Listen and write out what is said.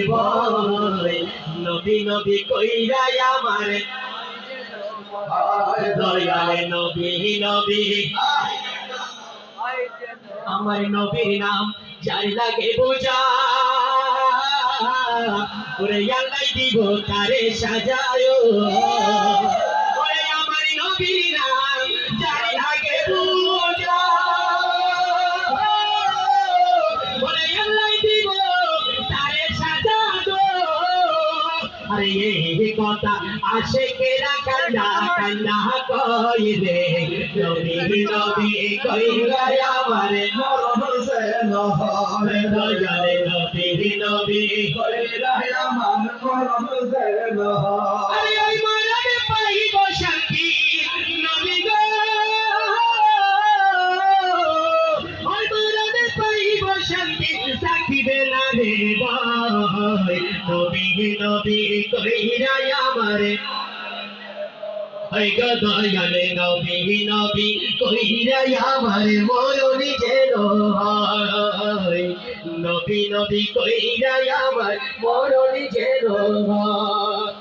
ভয় নবী নবী কইরা আমার দয়ালে নবী নবী আমার নবীর নাম যার লাগে বোঝা ওরে আল্লাহ দিব তারে সাজায় ওরে আমার নবীর নাম যার লাগে বোঝা ওরে আল্লাহ দিব তারে সাজানো আরে এই কথা আশিকেরা কান্না কান্না কই রে নবী নবী কইরা আমার মরণ যেন হয় দয়ালে নবী নবী কইরা আমার মরণ যেন হয় আরে ওই মরণে পাইব শান্তি নবী গো ওই মরণে পাইব শান্তি থাকিবে না রে ভয় নবী নবী কইরা আমার ওই গো দয়ালে নবী নবী কইরা আমার মরণ যেন হয় নবী নবী কইরা আমার মরণ যেন হয়